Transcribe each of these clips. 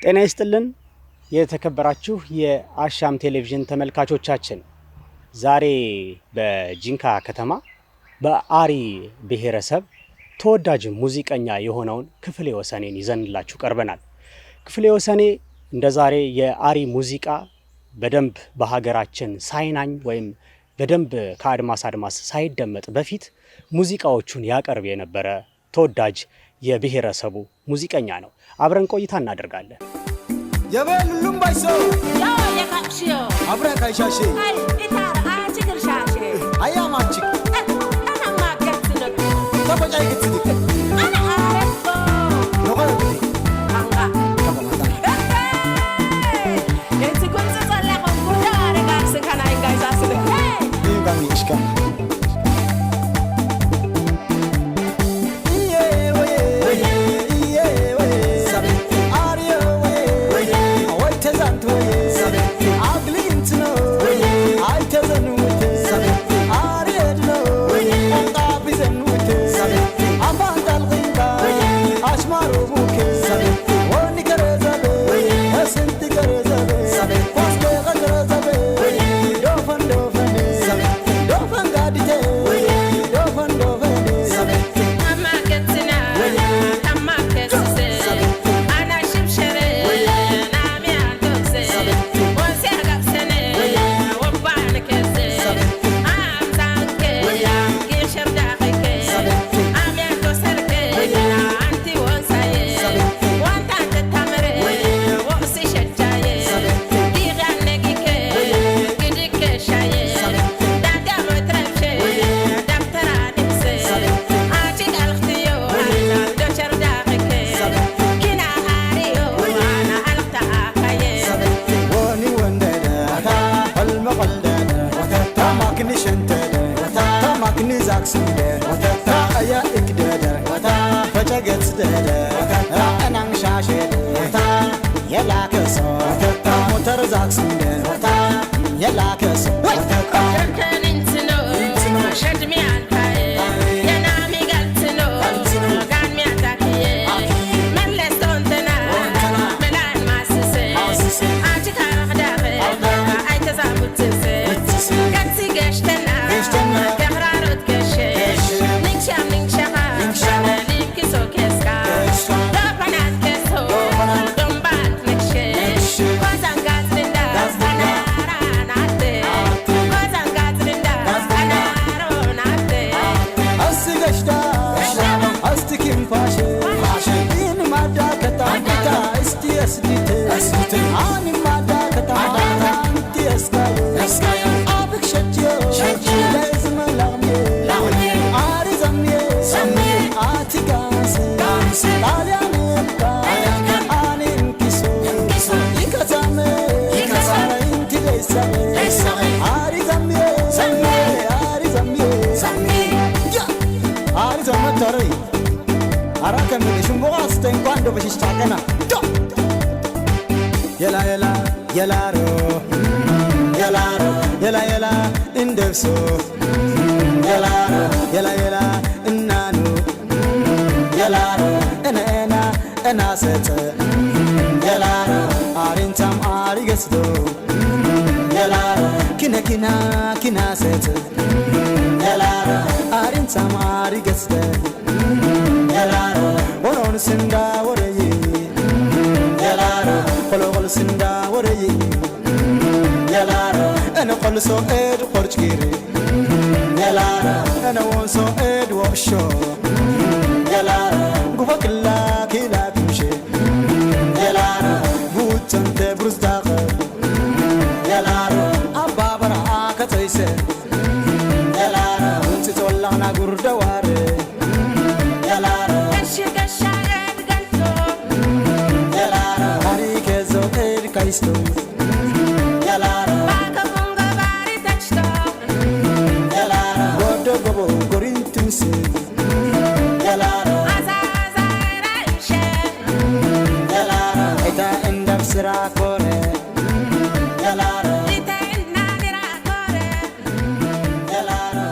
ጤና ይስጥልን የተከበራችሁ የአሻም ቴሌቪዥን ተመልካቾቻችን፣ ዛሬ በጂንካ ከተማ በአሪ ብሔረሰብ ተወዳጅ ሙዚቀኛ የሆነውን ክፍሌ ወሰኔን ይዘንላችሁ ቀርበናል። ክፍሌ ወሰኔ እንደ ዛሬ የአሪ ሙዚቃ በደንብ በሀገራችን ሳይናኝ ወይም በደንብ ከአድማስ አድማስ ሳይደመጥ በፊት ሙዚቃዎቹን ያቀርብ የነበረ ተወዳጅ የብሔረሰቡ ሙዚቀኛ ነው። አብረን ቆይታ እናደርጋለን። የበሉም ባይሶ ያው የካክሽዮ አብረን ካይሻሽ አይ ኢታራ አችግርሻሽ አያማች አና ማከትነክ ተቆጫይ ክትልክ አና አረፎ ነቆረብ አንጋ የት ኩንጽ ጸላቆ ጉዳር ጋክስ ከናይ ጋይዛስ ይንጋሚ እሽካ Yela yela yelaro yelaro yela yela indefso yelaro yela yela nanu yelaro ena set yelaro arintam arigesdo yelaro kina set yelaro arintam arigesdo yelaro wonon sinda woreyi قلقل سندا وري يلارا انا قل سو اد قرجيري يلارا انا وسو اد وشو يلارا غفك لا كلا تمشي يلارا بوت انت بروز داق يلارا ابا برا كتيسه يلارا انت تولعنا غردوار يلارا Kaisto Yalara Baka bunga bari touchdo Yalara Godo gobo gorintumsi Yalara Aza raishe Yalara Ita endam sira kore Yalara Ita inna dira kore Yalara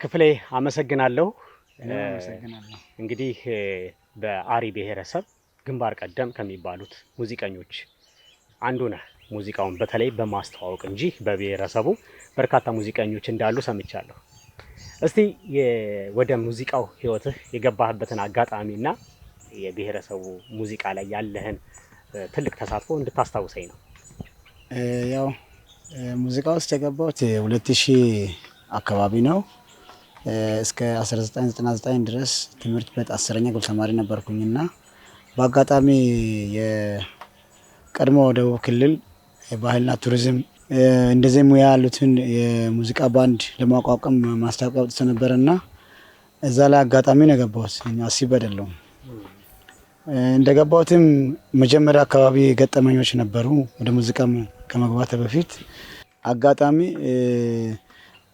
ክፍሌ አመሰግናለሁ። እንግዲህ በአሪ ብሔረሰብ ግንባር ቀደም ከሚባሉት ሙዚቀኞች አንዱ ነህ። ሙዚቃውን በተለይ በማስተዋወቅ እንጂ በብሔረሰቡ በርካታ ሙዚቀኞች እንዳሉ ሰምቻለሁ። እስቲ ወደ ሙዚቃው ህይወትህ የገባህበትን አጋጣሚና የብሔረሰቡ ሙዚቃ ላይ ያለህን ትልቅ ተሳትፎ እንድታስታውሰኝ ነው። ያው ሙዚቃ ውስጥ የገባሁት 2000 አካባቢ ነው። እስከ 1999 ድረስ ትምህርት ቤት 10ኛ ክፍል ተማሪ ነበርኩኝና በአጋጣሚ የቀድሞ ደቡብ ክልል ባህልና ቱሪዝም እንደዚህ ሙያ ያሉትን የሙዚቃ ባንድ ለማቋቋም ማስታወቂያ ወጥቶ ነበርና እዛ ላይ አጋጣሚ ነው የገባሁት። አስቤ አይደለም እንደገባሁትም መጀመሪያ አካባቢ ገጠመኞች ነበሩ። ወደ ሙዚቃ ከመግባት በፊት አጋጣሚ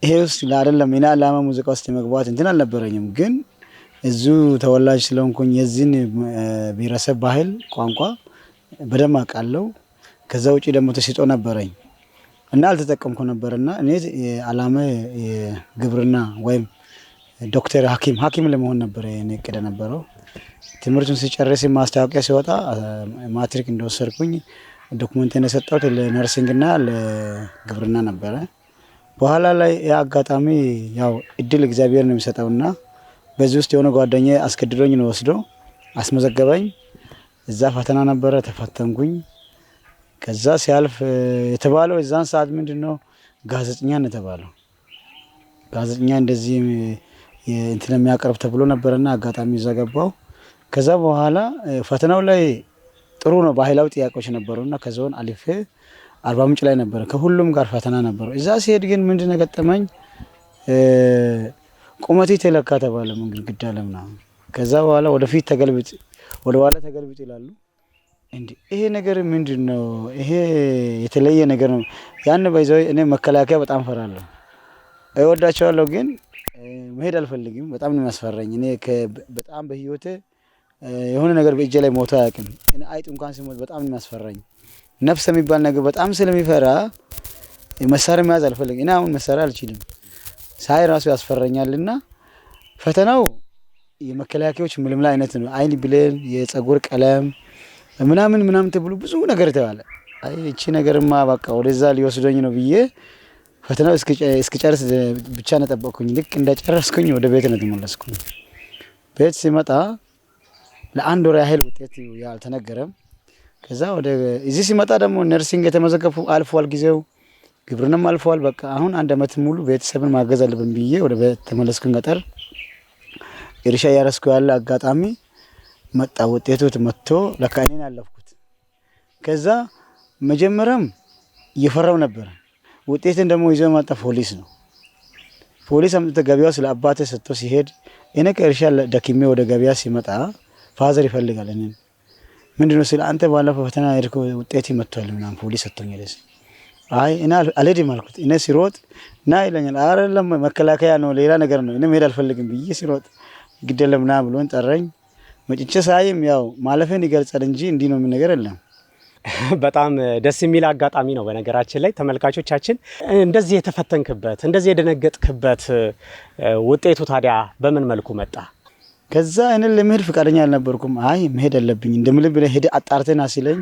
ይሄ ውስጥ አይደለም እኔ አላማ ሙዚቃ ውስጥ የመግባት እንትን አልነበረኝም። ግን እዙ ተወላጅ ስለሆንኩኝ የዚህን ብሔረሰብ ባህል ቋንቋ በደንብ አውቃለሁ። ከዛ ውጪ ደግሞ ተሰጥኦ ነበረኝ እና አልተጠቀምኩ ነበርና እኔ አላማ ግብርና ወይም ዶክተር ሐኪም ለመሆን ነበር እኔ እቅድ ነበረው። ትምህርቱን ሲጨርስ ማስታወቂያ ሲወጣ ማትሪክ እንደወሰድኩኝ ዶክመንቴን የሰጠሁት ለነርሲንግና ለግብርና ነበረ። በኋላ ላይ አጋጣሚ ያው እድል እግዚአብሔር ነው የሚሰጠውና በዚህ ውስጥ የሆነ ጓደኛዬ አስገድዶኝ ነው ወስዶ አስመዘገበኝ። እዛ ፈተና ነበረ፣ ተፈተንኩኝ። ከዛ ሲያልፍ የተባለው እዛን ሰዓት ምንድነው ጋዜጠኛ ነው የተባለው። ጋዜጠኛ እንደዚህ እንትን የሚያቀርብ ተብሎ ነበርና አጋጣሚ እዛ ገባው። ከዛ በኋላ ፈተናው ላይ ጥሩ ነው፣ ባህላዊ ጥያቄዎች ነበሩና ከዞን አልፌ አርባ ምንጭ ላይ ነበር። ከሁሉም ጋር ፈተና ነበር። እዛ ሲሄድ ግን ምንድነው ገጠመኝ ቁመቴ ተለካ ተባለ ግድግዳ ለምና። ከዛ በኋላ ወደፊት ተገልብጥ ወደ ኋላ ተገልብጥ ይላሉ። እንዴ ይሄ ነገር ምንድነው? ይሄ የተለየ ነገር ነው። ያን ባይዘው እኔ መከላከያ በጣም ፈራለሁ። እወዳቸዋለሁ ግን መሄድ አልፈልግም። በጣም ነው የሚያስፈራኝ። እኔ በጣም በህይወቴ የሆነ ነገር በእጄ ላይ ሞቶ አያውቅም። እኔ አይጥ እንኳን ሲሞት በጣም ነው የሚያስፈራኝ። ነፍስ የሚባል ነገር በጣም ስለሚፈራ መሳሪያ መያዝ አልፈልግም። እኔ አሁን መሳሪያ አልችልም፣ ሳይ ራሱ ያስፈራኛልና ፈተናው የመከላከያዎች ምልምላ አይነት ነው። አይን ብሌን፣ የፀጉር ቀለም ምናምን ተብሎ ብዙ ነገር ተባለ። አይ እቺ ነገርማ በቃ ወደዛ ሊወስዶኝ ነው ብዬ ፈተናው እስኪጨርስ ብቻ ነው ጠበቅኩኝ። ልክ እንደጨረስኩኝ ወደ ቤት ነው ተመለስኩኝ። ቤት ሲመጣ ለአንድ ወር ያህል ውጤት ያልተነገረም። ከዛ ወደ እዚህ ሲመጣ ደግሞ ነርሲንግ የተመዘገቡ አልፏል፣ ጊዜው ግብርናም አልፏል። በቃ አሁን አንድ አመት ሙሉ ቤተሰብን ማገዝ አለብን ብዬ ወደ ቤት ተመለስኩኝ። ገጠር እርሻ ያረስኩ ያለ አጋጣሚ መጣ። ውጤቱ መጥቶ ለካ እኔን አለፍኩት። ከዛ መጀመሪያም እየፈራው ነበር። ውጤትን ደግሞ ይዞ መጣ ፖሊስ ነው። ፖሊስ አምጥቶ ገበያው ስለ አባቴ ሰጥቶ ሲሄድ እኔ ከእርሻ ደክሜ ወደ ገበያ ሲመጣ ፋዘር ይፈልጋል። እኔ ምንድነው ስለ አንተ ባለፈው ፈተና ሄድኩ ውጤት መጥቷል ምናምን ፖሊስ ሰጥቶኛል። አይ እኔ አልሄድም አልኩት። እኔ ሲሮጥ ና ይለኛል። አይደለም መከላከያ ነው ሌላ ነገር ነው፣ እኔ መሄድ አልፈልግም ብዬ ሲሮጥ ግደለም ና ብሎን ጠራኝ። መጭቼ ሳይም ያው ማለፈን ይገልጻል እንጂ እንዲህ ነው ምን ነገር የለም። በጣም ደስ የሚል አጋጣሚ ነው። በነገራችን ላይ ተመልካቾቻችን እንደዚህ የተፈተንክበት እንደዚህ የደነገጥክበት ውጤቱ ታዲያ በምን መልኩ መጣ? ከዛ እኔ ለመሄድ ፍቃደኛ አልነበርኩም። አይ መሄድ አለብኝ እንደምልብ ብለ ሄደ አጣርተና ሲለኝ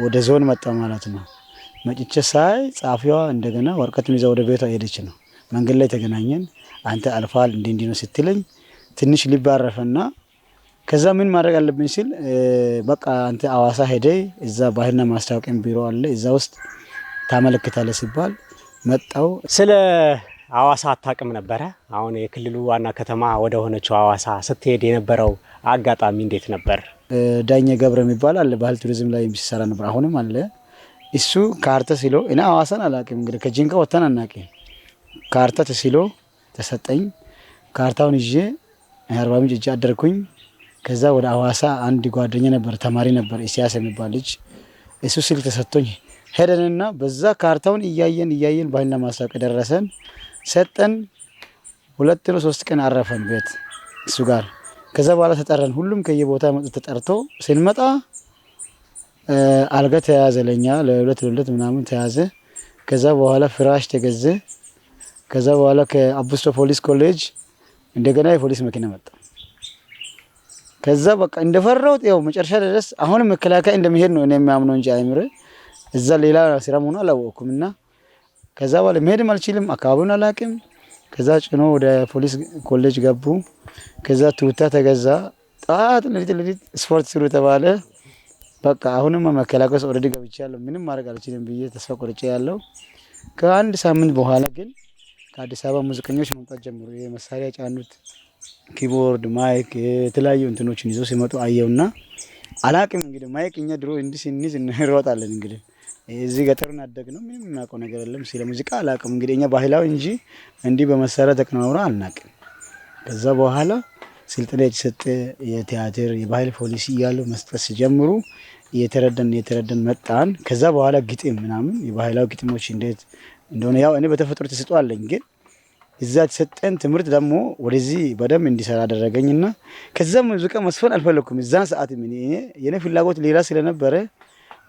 ወደ ዞን መጣ ማለት ነው። መጭቼ ሳይ ጻፊዋ እንደገና ወረቀቱን ይዛ ወደ ቤቷ ሄደች ነው። መንገድ ላይ ተገናኘን። አንተ አልፋል እንዴ ነው ስትለኝ ትንሽ ልብ አረፈና ከዛ ምን ማድረግ አለብኝ ሲል በቃ አንተ አዋሳ ሄደ እዛ ባህልና ማስታወቂያ ቢሮ አለ እዛ ውስጥ ታመለክታለህ ሲባል መጣው። ስለ ሐዋሳ አታውቅም ነበረ? አሁን የክልሉ ዋና ከተማ ወደ ሆነችው ሐዋሳ ስትሄድ የነበረው አጋጣሚ እንዴት ነበር? ዳኘ ገብረ የሚባል አለ ባህል ቱሪዝም ላይ የሚሰራ ነበር፣ አሁንም አለ። እሱ ካርታ ሲሎ እኔ ሐዋሳን አላውቅም እንግዲህ ከጂንካ ወጥተን አናውቅም። ካርታ ተሲሎ ተሰጠኝ። ካርታውን ይዤ አርባ ምንጭ እጅ አደርኩኝ። ከዛ ወደ ሐዋሳ አንድ ጓደኛ ነበር ተማሪ ነበር ኢሳያስ የሚባል ልጅ፣ እሱ ስልክ ተሰጥቶኝ ሄደንና በዛ ካርታውን እያየን ባህልና ማስታወቅ ደረሰን ሰጠን። 2 ነው 3 ቀን አረፈን ቤት እሱ ጋር። ከዛ በኋላ ተጠራን። ሁሉም ከየቦታ መጡ። ተጠርቶ ስንመጣ አልጋ ተያዘ፣ ለኛ ለሁለት ምናምን ተያዘ። ከዛ በኋላ ፍራሽ ተገዘ። ከዛ በኋላ ከአቡስቶ ፖሊስ ኮሌጅ እንደገና የፖሊስ መኪና መጣ። ከዛ በቃ እንደፈራሁት ያው መጨረሻ ድረስ አሁን መከላከያ እንደሚሄድ ነው እኔ የሚያምነው እንጂ አይምረ እዛ ሌላ ስራ መሆኑ አላወቅኩምና ከዛ በኋላ መሄድም አልችልም፣ አካባቢውን አላውቅም። ከዛ ጭኖ ወደ ፖሊስ ኮሌጅ ገቡ። ከዛ ቱታ ተገዛ። ጣት ለሊት ስፖርት ስሩ ተባለ። በቃ አሁንም መከላከያ ኦልሬዲ ገብቻለሁ፣ ምንም ማድረግ አልችልም ብዬ ተስፋ ቆርጬ ያለው። ከአንድ ሳምንት በኋላ ግን ከአዲስ አበባ ሙዚቀኞች መምጣት ጀምሩ። የመሳሪያ ጫኑት ኪቦርድ፣ ማይክ፣ የተለያዩ እንትኖችን ይዞ ሲመጡ አየውና አላቅም እንግዲህ ማይክ እኛ ድሮ እንዲህ ስንይዝ እንሮጣለን። እንግዲህ እዚህ ገጠሩን አደግ ነው፣ ምንም የምናውቀው ነገር የለም። ስለ ሙዚቃ አላቅም እንግዲህ እኛ ባህላዊ እንጂ እንዲህ በመሳሪያ ተቀናብሮ አልናቅም። ከዛ በኋላ ስልጠና የተሰጠ የቲያትር የባህል ፖሊሲ እያሉ መስጠት ሲጀምሩ እየተረዳን መጣን። ከዛ በኋላ ግጥም ምናምን የባህላዊ ግጥሞች እንዴት እንደሆነ ያው እኔ በተፈጥሮ ተሰጥቷለኝ፣ ግን እዛ የተሰጠን ትምህርት ደግሞ ወደዚህ በደንብ እንዲሰራ አደረገኝና ከዛ ሙዚቃ መስፈን አልፈለኩም። እዛን ሰዓት የኔ ፍላጎት ሌላ ስለነበረ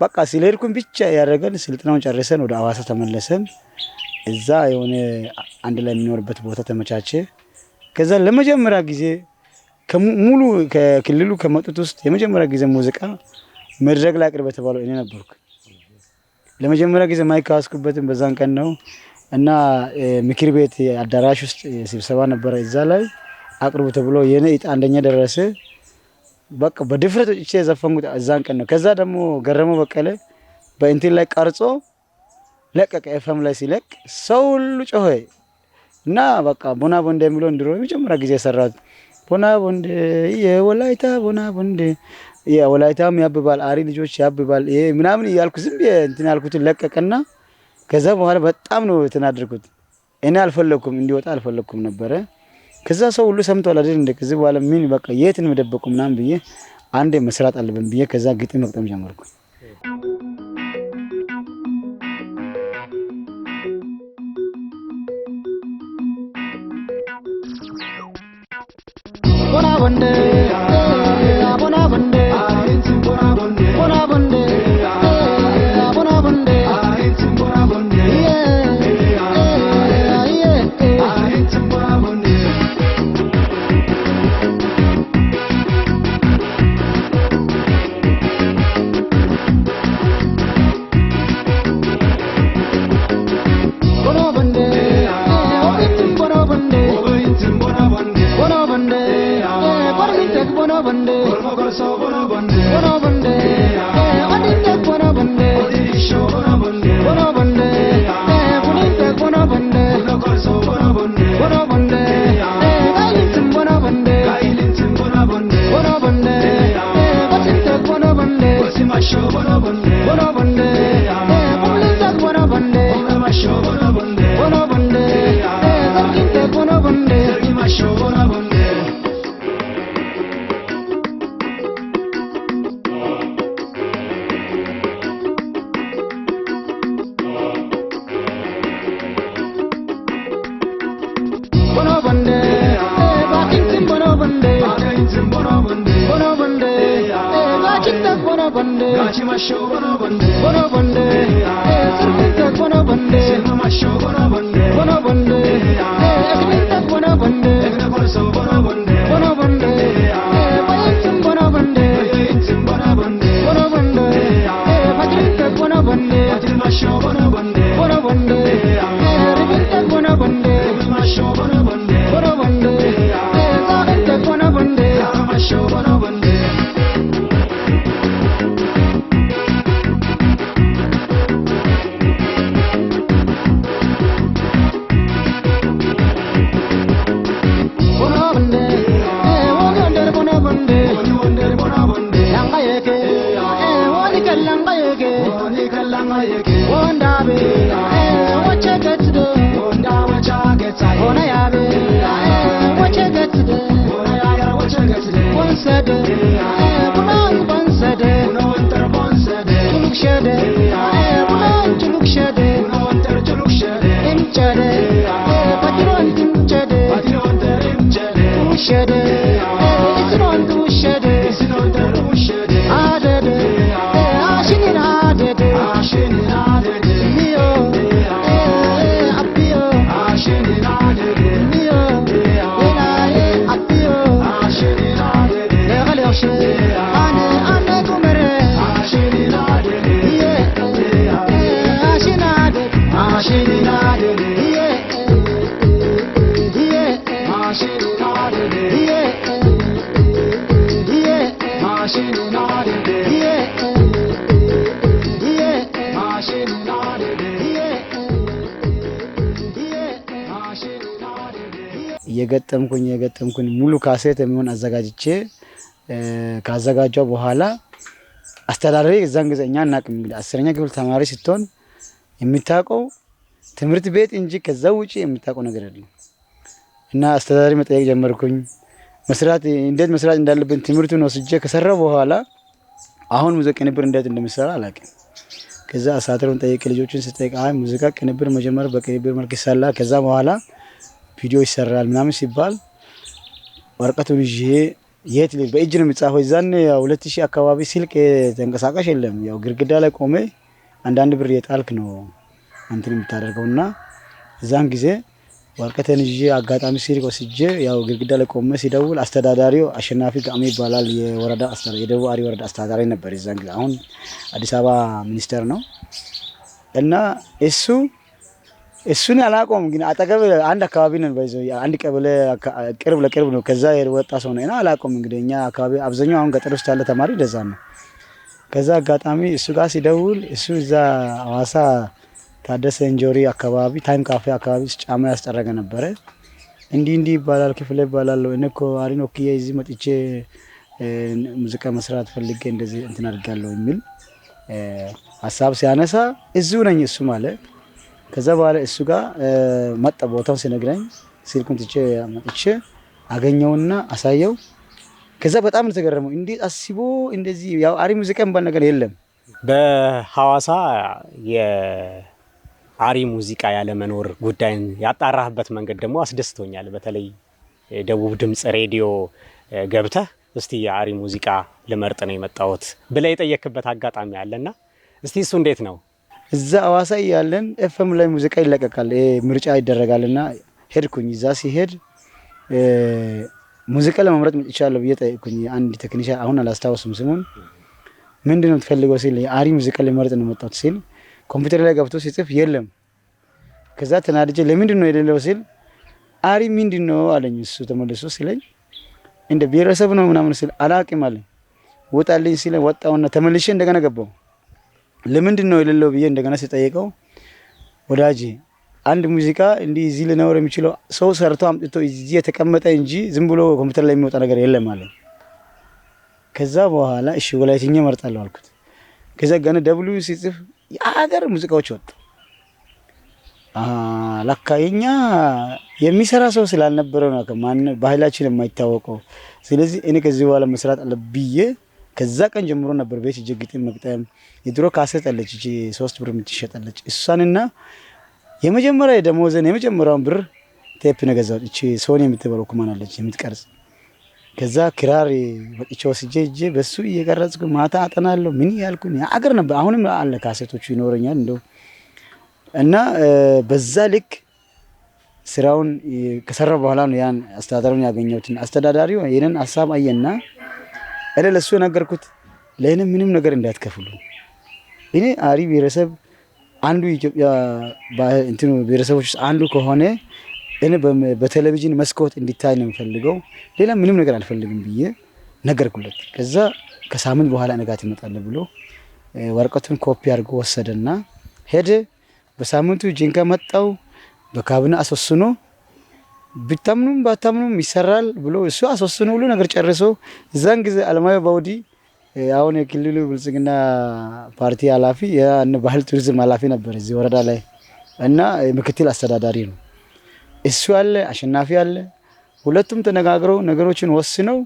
በቃ ስለሄድኩኝ ብቻ ያደረገን ስልጠናውን ጨርሰን ወደ ሐዋሳ ተመለሰን። እዛ የሆነ አንድ ላይ የሚኖርበት ቦታ ተመቻቸ። ከዛ ለመጀመሪያ ጊዜ ሙሉ ከክልሉ ከመጡት ውስጥ የመጀመሪያ ጊዜ ሙዚቃ መድረክ ላይ አቅርብ የተባለው እኔ ነበርኩ። ለመጀመሪያ ጊዜ ማይክ ካስኩበትም በዛን ቀን ነው እና ምክር ቤት አዳራሽ ውስጥ ስብሰባ ነበረ። እዛ ላይ አቅርቡ ተብሎ የኔ እጣ አንደኛ ደረሰ። በቃ በድፍረት እቺ የዘፈንኩት እዛን ቀን ነው። ከዛ ደግሞ ገረመው በቀለ በእንትን ላይ ቀርጾ ለቀቀ። ኤፍኤም ላይ ሲለቅ ሰው ሁሉ ጮኸ እና በቃ ቦና ቦንዴ የሚለው እንድሮ የመጀመሪያ ጊዜ የሰራሁት ቦና ቦንዴ የወላይታ ቦና ቦንዴ የወላይታም ያብባል፣ አሪ ልጆች ያብባል ምናምን እያልኩ ዝም እንትን ያልኩትን ለቀቀና ከዛ በኋላ በጣም ነው የተናደድኩት። እኔ አልፈለኩም እንዲወጣ አልፈለኩም ነበረ። ከዛ ሰው ሁሉ ሰምቷል አይደል እንደ ከዚህ በኋላ ምን በቃ የትን መደበቁ ምናምን ብዬ አንዴ መስራት አለብን ብዬ ከዛ ግጥም መቅጠም ጀመርኩ። ቦና ቦንዴ ቦና ቦንዴ ቦና ቦንዴ ቦና ቦንዴ ቦና ቦንዴ kallangaye woni kallangaye wondabe wacha gatde wonda wacha gatsa wona yabe wacha gatde wona ya wacha gatde wonsade bunan bonsade wonter bonsade tulukshade bunan tulukshade wonter tulukshade inchade patron inchade patron inchade tulukshade isnon tulukshade isnon tulukshade adade ashinin adade ashinin adade mio apio ashinin adade mio enaye apio ashinin adade legaloshe ane kumere ashinin adade ye ashinin adade ashinin adade ye ye ashinin adade ye ye ashinin adade ye ye ashinin adade ye ye ashinin adade የገጠምኩኝ ሙሉ ካሴት የሚሆን አዘጋጅቼ ካዘጋጀው በኋላ አስተዳዳሪ እዛን ጊዜ እኛ እናቅም እንግዲህ 10ኛ ክፍል ተማሪ ስትሆን የሚታቀው ትምህርት ቤት እንጂ ከዛ ውጪ የሚታቀው ነገር የለም። እና አስተዳዳሪ መጠየቅ ጀመርኩኝ። እንዴት መስራት እንዳለብን ትምህርቱን ወስጄ ከሰራው በኋላ አሁን ሙዚቃ ቅንብር እንዴት እንደምሰራ አላውቅም። ከዛ አሳጥሩን ጠይቄ ልጆችን ስጠይቅ አይ ሙዚቃ ቅንብር መጀመሪያ በቅንብር መልክ ይሰራል፣ ከዛ በኋላ ቪዲዮ ይሰራል ምናምን ሲባል ወረቀቱን ይዤ የት ልል በእጅ ነው የሚጻፈው። እዛን 2000 አካባቢ ስልክ ተንቀሳቃሽ የለም። ያው ግድግዳ ላይ ቆሜ አንዳንድ ብር የጣልክ ነው እንትን የምታደርገውና እዛን ጊዜ ወረቀቴን ይዤ አጋጣሚ ስልክ ወስጄ ያው ግድግዳ ላይ ቆሜ ሲደውል አስተዳዳሪው አሸናፊ ጋሜ ይባላል። የወረዳ አስተዳዳሪ የደቡብ አሪ ወረዳ አስተዳዳሪ ነበር እዛን ጊዜ። አሁን አዲስ አበባ ሚኒስተር ነው። እና እሱን አላቆም ግን አጠገብ አንድ አካባቢ ነን ባይዘው አንድ ቀበሌ ቅርብ ለቅርብ ነው። ከዛ የወጣ ሰው ነው እና አላቆም እንግዲህ እኛ አካባቢ አብዛኛው አሁን ገጠር ውስጥ ያለ ተማሪ ደዛ ነው። ከዛ አጋጣሚ እሱ ጋር ሲደውል እሱ እዛ ሐዋሳ ታደሰ እንጆሪ አካባቢ ታይም ካፌ አካባቢ ጫማ ያስጠረገ ነበር። እንዲህ ይባላል ክፍለ ይባላል እነኮ አሪን ኦኬ እዚህ መጥቼ ሙዚቃ መስራት ፈልጌ እንደዚህ እንትን አድርጋለሁ የሚል ሐሳብ ሲያነሳ እዚሁ ነኝ እሱ ማለት። ከዛ በኋላ እሱ ጋር መጣ ቦታውን ሲነግረኝ ስልኩን ትቼ መጥቼ አገኘውና አሳየው። ከዛ በጣም ነው ተገረመው። እንዴት አስቦ እንደዚህ ያው አሪ ሙዚቃ የሚባል ነገር የለም በሐዋሳ የአሪ ሙዚቃ ያለ መኖር ጉዳይን ያጣራህበት መንገድ ደግሞ አስደስቶኛል። በተለይ ደቡብ ድምጽ ሬዲዮ ገብተህ እስቲ የአሪ ሙዚቃ ልመርጥ ነው የመጣሁት ብለህ የጠየክበት አጋጣሚ አለና እስቲ እሱ እንዴት ነው? እዛ ሐዋሳ ያለን ኤፍኤም ላይ ሙዚቃ ይለቀቃል፣ ምርጫ ይደረጋልና ሄድኩኝ። እዛ ሲሄድ ሙዚቃ ለመምረጥ መጥቻለሁ ብዬ ጠየቅኩኝ። አንድ ቴክኒሻን አሁን አላስታውስም ስሙን ምንድነው የምትፈልገው ሲል የአሪ ሙዚቃ ልመርጥ ነው የመጣሁት ሲል ኮምፒውተር ላይ ገብቶ ሲጽፍ የለም። ከዛ ተናድጄ ለምንድን ነው የሌለው ሲል አሪ ምንድነው አለኝ። እሱ ተመልሶ ሲለኝ እንደ ብሔረሰብ ነው ምናምን ሲል አላውቅም አለኝ። ወጣልኝ ሲል ወጣውና ተመልሼ እንደገና ገባው። ለምንድን ነው የሌለው ብዬ እንደገና ሲጠይቀው ወዳጄ አንድ ሙዚቃ እንዲህ እዚህ ሊኖር የሚችለው ሰው ሰርቶ አምጥቶ እዚህ የተቀመጠ እንጂ ዝም ብሎ ኮምፒውተር ላይ የሚወጣ ነገር የለም አለኝ። ከዛ በኋላ እሺ ወላይትኛ መርጣለሁ አልኩት። ከዛ ገና ደብሊው ሲጽፍ የሀገር ሙዚቃዎች ወጡ። ለካ የኛ የሚሰራ ሰው ስላልነበረ ነው ከማን ባህላችን የማይታወቀው። ስለዚህ እኔ ከዚህ በኋላ መስራት አለብዬ ከዛ ቀን ጀምሮ ነበር ቤት ግጥም መግጠም። የድሮ ካሴት አለች እቺ 3 ብር የምትሸጣለች እሷንና የመጀመሪያ ደሞዘን የመጀመሪያውን ብር ቴፕ ነገዛው እቺ ሶኒ የምትበለው ኩማን አለች የምትቀርጽ። ከዛ ክራር ወጥቼ ወስጄ በሱ እየቀረጽኩ ማታ አጠናለሁ ምን ያልኩኝ አገር ነበር። አሁንም አለ ካሴቶቹ ይኖረኛል እንደው እና በዛ ልክ ስራውን ከሰራ በኋላ ነው ያን አስተዳዳሪውን ያገኘሁት። አስተዳዳሪው የኔን ሐሳብ አየና ለሱ ነገርኩት። ለኔ ምንም ነገር እንዳትከፍሉ እኔ አሪ ብሔረሰብ አንዱ ኢትዮጵያ እንትኑ ብሔረሰቦች አንዱ ከሆነ እኔ በቴሌቪዥን መስኮት እንዲታይ ነው የምፈልገው፣ ሌላ ምንም ነገር አልፈልግም ብዬ ነገርኩለት። ከዛ ከሳምንት በኋላ ነጋት ይመጣል ብሎ ወረቀቱን ኮፒ አድርጎ ወሰደና ሄደ። በሳምንቱ ጂንካ መጣው በካቢኔ አስወስኖ ቢታምኑም ባታምኑም ይሰራል ብሎ እሱ አስወስኖ ሁሉ ነገር ጨርሶ እዛን ጊዜ አለማየሁ ባውዲ አሁን የክልሉ ብልጽግና ፓርቲ ኃላፊ ያን ባህል ቱሪዝም ኃላፊ ነበር እዚህ ወረዳ ላይ እና ምክትል አስተዳዳሪ ነው። እሱ አለ አሸናፊ አለ። ሁለቱም ተነጋግረው ነገሮችን ወስነው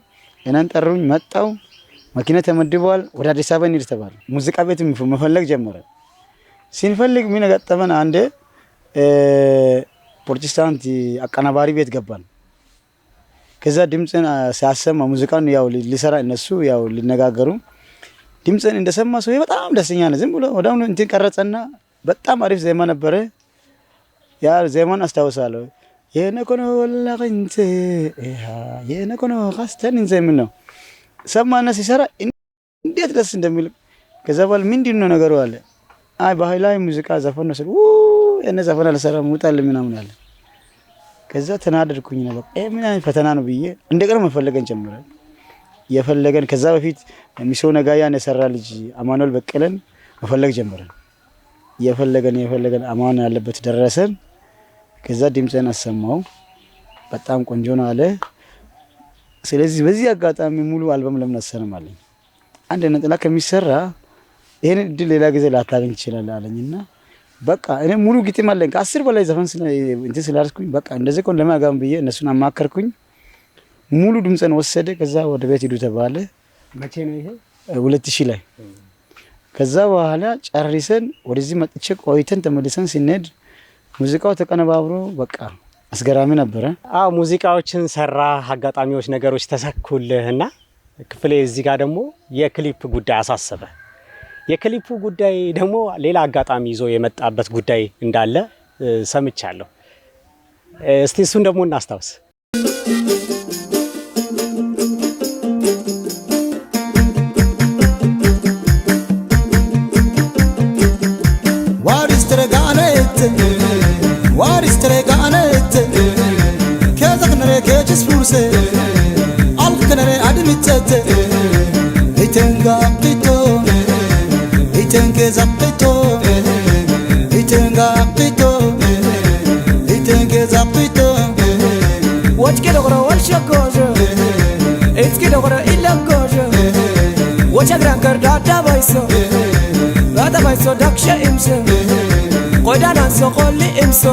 እኔን ጠሩኝ። መጣው መኪና ተመድቧል። ወደ አዲስ አበባ እንሂድ ተባለ። ሙዚቃ ቤት መፈለግ ጀመረ። ሲንፈልግ ምን ገጠመን? አንዴ ፕሮቴስታንት አቀናባሪ ቤት ገባን። ከዛ ድምጽን ሲያሰማ ሙዚቃን ያው ሊሰራ እነሱ ያው ሊነጋገሩ ድምጽን እንደሰማ ሰው በጣም ደስተኛ ነው። ዝም ብሎ ወዳው እንትን ቀረጸና በጣም አሪፍ ዜማ ነበረ። ያ ዜማን አስታውሳለሁ። የነኮኖ ወላቀንተ የነኮኖ ካስተን እንዘምን ነው ሰማና ሲሰራ እንዴት ደስ እንደሚል። ከዛ በኋላ ምንድነው ነገሩ አለ። አይ ባህላዊ ሙዚቃ ዘፈን ነው ስል እነ ዘፈን አልሰራም ውጣል ምናምን አለ። ከዛ ተናደድኩኝ ነው በቃ ምን አይነት ፈተና ነው ብዬ እንደገና መፈለገን ጀመረ። የፈለገን ከዛ በፊት ሚሶ ነጋያን የሰራ ልጅ አማኑኤል በቀለን መፈለግ ጀመረ። የፈለገን አማን ያለበት ደረሰን። ከዛ ድምጽን አሰማው በጣም ቆንጆ ነው አለ። ስለዚህ በዚህ አጋጣሚ ሙሉ አልበም ለምን አሰረም አለኝ። አንድ ነጠላ ከሚሰራ ይሄን እድል ሌላ ጊዜ ላታገኝ ይችላል አለኝና በቃ እኔ ሙሉ ግጥም አለኝ ከ10 በላይ ዘፈን እንትን ስላልኩኝ በቃ እንደዚህ ቆን ለማጋም ብዬ እነሱን አማከርኩኝ። ሙሉ ድምጽን ወሰደ። ከዛ ወደ ቤት ሂዱ ተባለ። መቼ ነው ይሄ? 2000 ላይ። ከዛ በኋላ ጨርሰን ወደዚህ መጥቼ ቆይተን ተመልሰን ሲነድ ሙዚቃው ተቀነባብሮ በቃ አስገራሚ ነበረ። አዎ ሙዚቃዎችን ሰራ፣ አጋጣሚዎች ነገሮች ተሳኩልህና ክፍሌ እዚህ ጋር ደግሞ የክሊፕ ጉዳይ አሳሰበ። የክሊፑ ጉዳይ ደግሞ ሌላ አጋጣሚ ይዞ የመጣበት ጉዳይ እንዳለ ሰምቻለሁ። እስቲ እሱን ደግሞ እናስታውስ። ዋሪስትረጋነት ከዘክነረ ከጅስ ፉርሴ አልከነረ አድምጨት ኢተንጋቅቶ ኢተንገዛቅቶ ኢተንጋቅቶ ኢተንገዛቅቶ ወጭቄ ደቆረ ወልሸጎዥ እትቂ ደቆረ ኢለጎዥ ወቸግራን ከርዳዳ ባይሶ ራዳ ባይሶ ዳክሸ ኢምሰ ቆዳናን ሶቆሊ ኢምሶ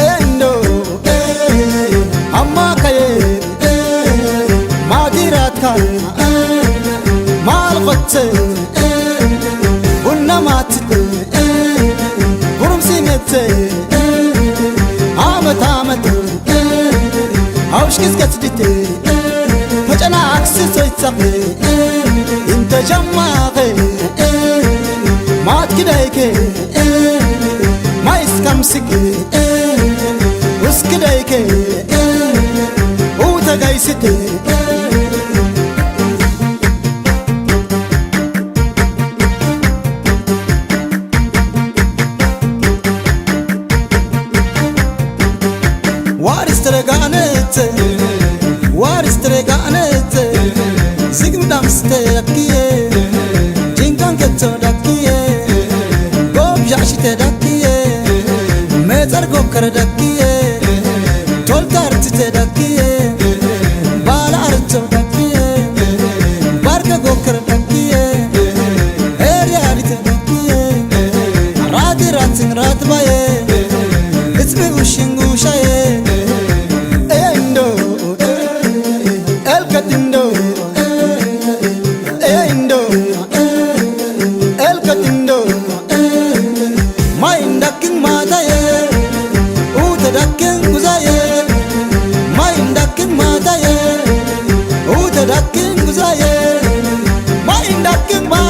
ኤንዶ አማካዬ ማዲራታ ማልቆት ቡናማት ጉሩምሲነት አመት አመት አውሽክስ ከትድት ፈጨና አክስሶ ይጻፍ እንተ ጀማኸ ማትክዳይከ ማይስከምስክ ውስክዳይከ ኡተጋይስት ዋሪስትረጋነት ዋሪስትረጋነት ዝግምዳምስተ ዳክዬ ጂንካን ከቶ ዳክዬ ጎብዣሽተ ዳክዬ መጸር ጎከረ ዳክዬ ቶልታርትተ ዳክዬ ባላርቶ ዳክዬ ባርከ ጎከረ ዳክዬ ኤሪያሪተ ዳክዬ ራትራትን ራትባዬ እጽብ ውሽንጉሻዬ Dakin guzaye, my dakin ma.